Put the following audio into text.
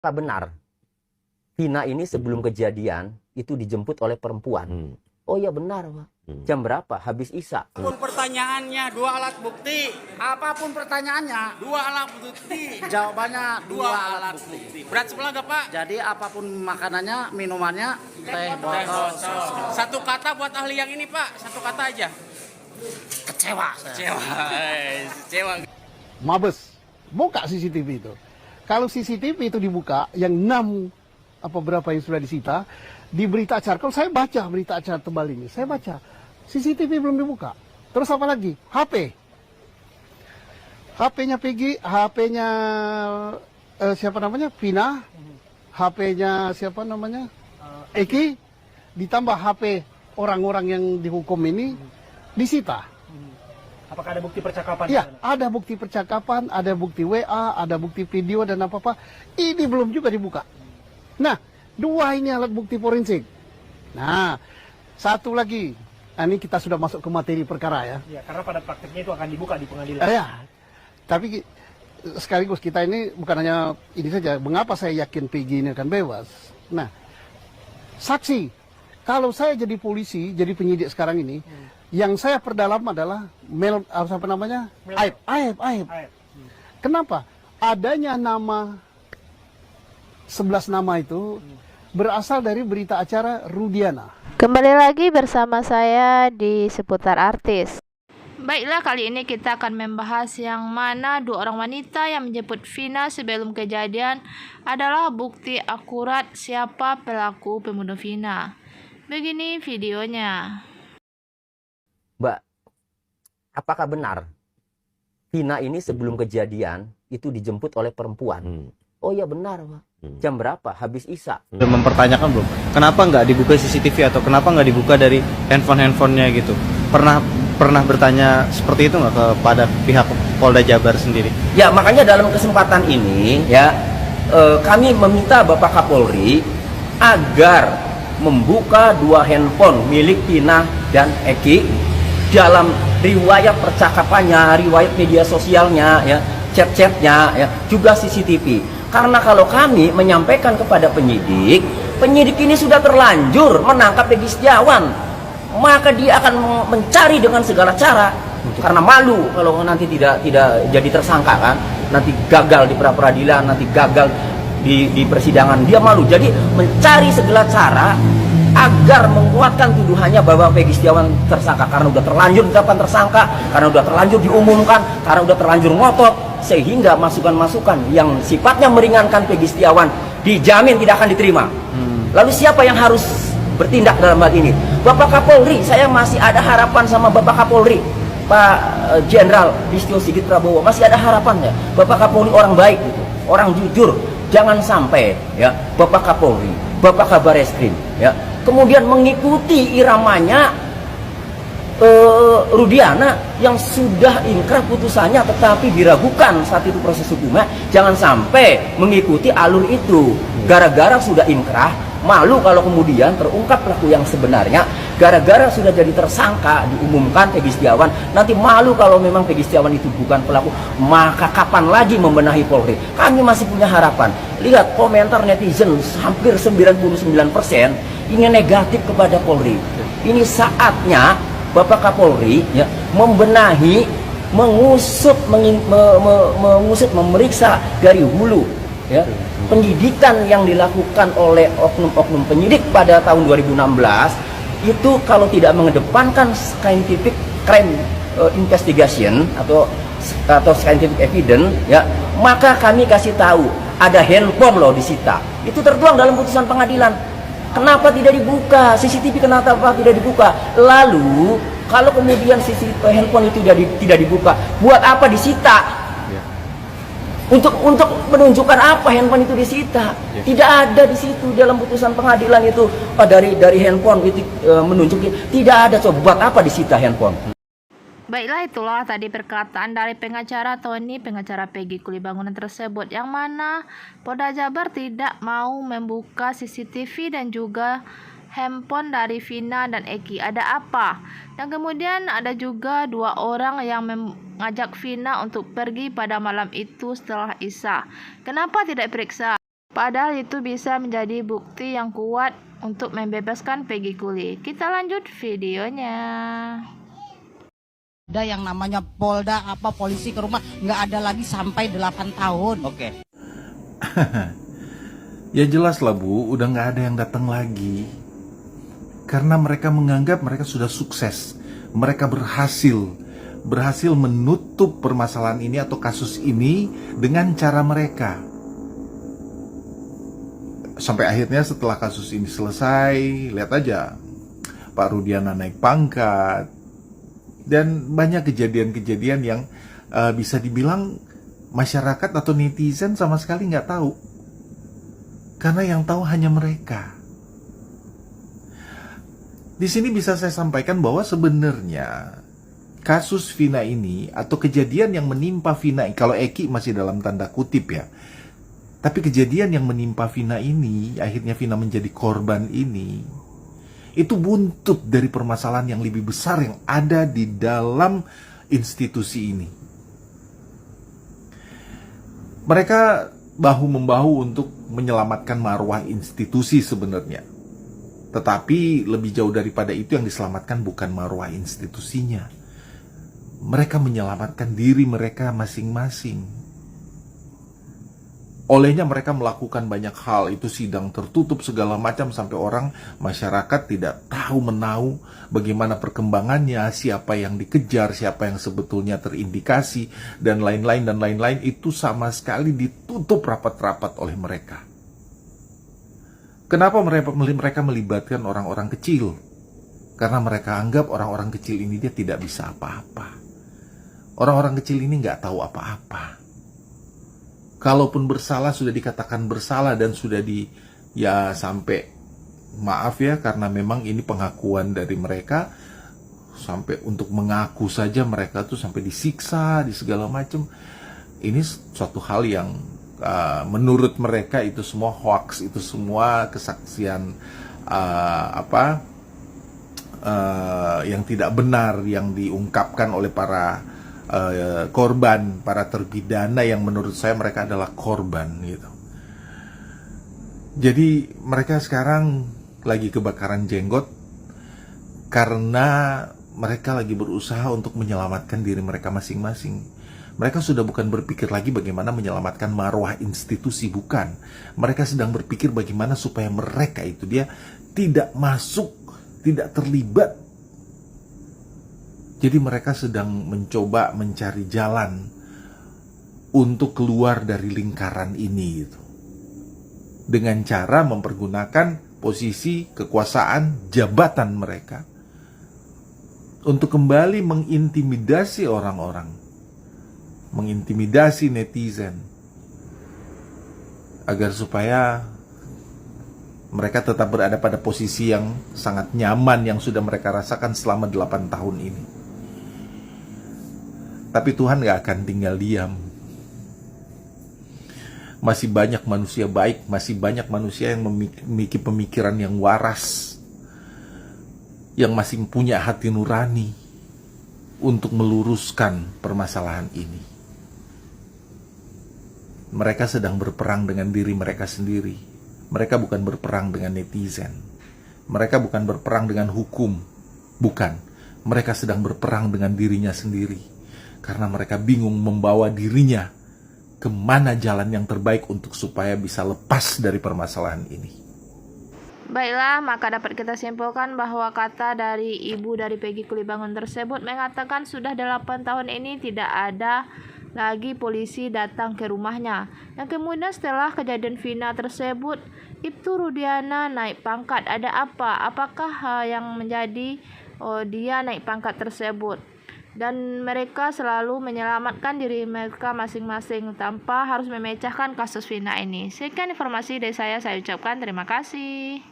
Apakah benar Vina ini sebelum kejadian itu dijemput oleh perempuan? Oh iya benar, Pak. Jam berapa? Habis Isya. Apapun pertanyaannya, dua alat bukti. Apapun pertanyaannya, Dua alat bukti. jawabannya Dua alat bukti. Berat sebelah gak, Pak? Jadi apapun makanannya, minumannya, teh Teh botol. botol. Satu kata buat ahli yang ini, Pak. Satu kata aja. Kecewa. Kecewa. Kecewa. Mabes, buka CCTV itu. Kalau CCTV itu dibuka, yang 6 apa berapa yang sudah disita, di berita acara, kalau saya baca berita acara tebal ini, saya baca, CCTV belum dibuka. Terus apa lagi? HP. HP-nya Peggy, HP-nya siapa namanya? Vina, HP-nya siapa namanya? Eki, ditambah HP orang-orang yang dihukum ini, disita. Apakah ada bukti percakapan? Iya, ada bukti percakapan, ada bukti WA, ada bukti video dan apa-apa. Ini belum juga dibuka. Nah, 2 ini alat bukti forensik. Nah, satu lagi. Nah, ini kita sudah masuk ke materi perkara ya. Ya, karena pada praktiknya itu akan dibuka di pengadilan. Ya, tapi sekaligus kita ini bukan hanya ini saja. Mengapa saya yakin Peggy ini akan bebas? Nah, saksi. Kalau saya jadi polisi, jadi penyidik sekarang ini, yang saya perdalam adalah apa namanya? Aib. Kenapa? Adanya nama 11 nama itu berasal dari berita acara Rudiana. Kembali lagi bersama saya di seputar artis. Baiklah, kali ini kita akan membahas yang mana 2 orang wanita yang menjemput Vina sebelum kejadian adalah bukti akurat siapa pelaku pembunuh Vina. Begini videonya. Mbak, apakah benar Vina ini sebelum kejadian itu dijemput oleh perempuan? Oh iya benar, Pak. Jam berapa? Habis Isya. Udah mempertanyakan belum? Kenapa nggak dibuka CCTV atau kenapa nggak dibuka dari handphonenya gitu? Pernah bertanya seperti itu nggak kepada pihak Polda Jabar sendiri? Ya makanya dalam kesempatan ini ya kami meminta Bapak Kapolri agar membuka 2 handphone milik Vina dan Eki dalam riwayat percakapannya, riwayat media sosialnya, ya, chat-chatnya, ya, juga CCTV. Karena kalau kami menyampaikan kepada penyidik, penyidik ini sudah terlanjur menangkap Peggy Setiawan, maka dia akan mencari dengan segala cara. Karena malu kalau nanti tidak jadi tersangka kan, nanti gagal di pra peradilan, nanti gagal di persidangan, dia malu. Jadi mencari segala cara agar menguatkan tuduhannya bahwa Peggy Setiawan tersangka, karena udah terlanjur ditetapkan tersangka, karena udah terlanjur diumumkan, karena udah terlanjur ngotot, sehingga masukan-masukan yang sifatnya meringankan Peggy Setiawan dijamin tidak akan diterima. Lalu siapa yang harus bertindak dalam hal ini? Bapak Kapolri. Saya masih ada harapan sama Bapak Kapolri, Pak Jenderal Listio Sigit Prabowo, masih ada harapannya. Bapak Kapolri orang baik gitu, orang jujur. Jangan sampai ya Bapak Kapolri, Bapak Kabareskrim ya kemudian mengikuti iramanya Rudiana yang sudah inkrah putusannya tetapi diragukan saat itu proses hukumnya. Jangan sampai mengikuti alur itu gara-gara sudah inkrah, malu kalau kemudian terungkap pelaku yang sebenarnya, gara-gara sudah jadi tersangka diumumkan Peggy Setiawan, nanti malu kalau memang Peggy Setiawan itu bukan pelaku. Maka kapan lagi membenahi Polri? Kami masih punya harapan. Lihat komentar netizen hampir 99% ini negatif kepada Polri. Ini saatnya Bapak Kapolri ya membenahi, mengusut, memeriksa dari hulu ya penyidikan yang dilakukan oleh oknum-oknum penyidik pada tahun 2016 itu. Kalau tidak mengedepankan scientific crime investigation atau scientific evidence ya, maka kami kasih tahu ada handphone loh disita. Itu tertuang dalam putusan pengadilan. Kenapa tidak dibuka CCTV? Kenapa tidak dibuka? Lalu kalau kemudian CCTV handphone itu tidak dibuka, buat apa disita? Untuk menunjukkan apa handphone itu disita? Tidak ada di situ dalam putusan pengadilan itu dari handphone itu menunjukin tidak ada. Coba buat apa disita handphone? Baiklah, itulah tadi perkataan dari pengacara Tony, pengacara Peggy Kulibangunan tersebut, yang mana Polda Jabar tidak mau membuka CCTV dan juga handphone dari Vina dan Eki. Ada apa? Dan kemudian ada juga 2 orang yang mengajak Vina untuk pergi pada malam itu setelah Isya. Kenapa tidak diperiksa? Padahal itu bisa menjadi bukti yang kuat untuk membebaskan Peggy Kuli. Kita lanjut videonya. Ada yang namanya Polda apa polisi ke rumah nggak ada lagi sampai 8 tahun. Oke. Ya jelas lah Bu, udah nggak ada yang datang lagi. Karena mereka menganggap mereka sudah sukses. Mereka berhasil menutup permasalahan ini atau kasus ini dengan cara mereka. Sampai akhirnya setelah kasus ini selesai, lihat aja, Pak Rudiana naik pangkat. Dan banyak kejadian-kejadian yang bisa dibilang masyarakat atau netizen sama sekali nggak tahu. Karena yang tahu hanya mereka. Di sini bisa saya sampaikan bahwa sebenarnya kasus Vina ini atau kejadian yang menimpa Vina, kalau Eki masih dalam tanda kutip ya, tapi kejadian yang menimpa Vina ini, akhirnya Vina menjadi korban ini, itu buntut dari permasalahan yang lebih besar yang ada di dalam institusi ini. Mereka bahu-membahu untuk menyelamatkan marwah institusi sebenarnya. Tetapi lebih jauh daripada itu, yang diselamatkan bukan marwah institusinya. Mereka menyelamatkan diri mereka masing-masing. Olehnya mereka melakukan banyak hal, itu sidang tertutup segala macam sampai orang masyarakat tidak tahu menahu bagaimana perkembangannya, siapa yang dikejar, siapa yang sebetulnya terindikasi, dan lain-lain, itu sama sekali ditutup rapat-rapat oleh mereka. Kenapa mereka melibatkan orang-orang kecil? Karena mereka anggap orang-orang kecil ini dia tidak bisa apa-apa. Orang-orang kecil ini nggak tahu apa-apa. Kalaupun bersalah sudah dikatakan bersalah dan sudah sampai maaf ya, karena memang ini pengakuan dari mereka, sampai untuk mengaku saja mereka tuh sampai disiksa di segala macam. Ini suatu hal yang menurut mereka itu semua hoax, itu semua kesaksian yang tidak benar yang diungkapkan oleh para korban, para terpidana yang menurut saya mereka adalah korban gitu. Jadi mereka sekarang lagi kebakaran jenggot karena mereka lagi berusaha untuk menyelamatkan diri mereka masing-masing. Mereka sudah bukan berpikir lagi bagaimana menyelamatkan marwah institusi, bukan. Mereka sedang berpikir bagaimana supaya mereka itu dia tidak masuk, tidak terlibat. Jadi mereka sedang mencoba mencari jalan untuk keluar dari lingkaran ini gitu. Dengan cara mempergunakan posisi kekuasaan jabatan mereka untuk kembali mengintimidasi orang-orang, mengintimidasi netizen, agar supaya mereka tetap berada pada posisi yang sangat nyaman yang sudah mereka rasakan selama 8 tahun ini. Tapi Tuhan gak akan tinggal diam. Masih banyak manusia baik, masih banyak manusia yang memiliki pemikiran yang waras, yang masih punya hati nurani untuk meluruskan permasalahan ini. Mereka sedang berperang dengan diri mereka sendiri. Mereka bukan berperang dengan netizen. Mereka bukan berperang dengan hukum. Bukan. Mereka sedang berperang dengan dirinya sendiri. Karena mereka bingung membawa dirinya kemana jalan yang terbaik untuk supaya bisa lepas dari permasalahan ini. Baiklah, maka dapat kita simpulkan bahwa kata dari ibu dari Peggy Kulibangun tersebut mengatakan sudah 8 tahun ini tidak ada lagi polisi datang ke rumahnya. Yang kemudian setelah kejadian Vina tersebut, Ibtu Rudiana naik pangkat. Ada apa? Apakah yang menjadi dia naik pangkat tersebut? Dan mereka selalu menyelamatkan diri mereka masing-masing tanpa harus memecahkan kasus Vina ini. Sekian informasi dari saya ucapkan terima kasih.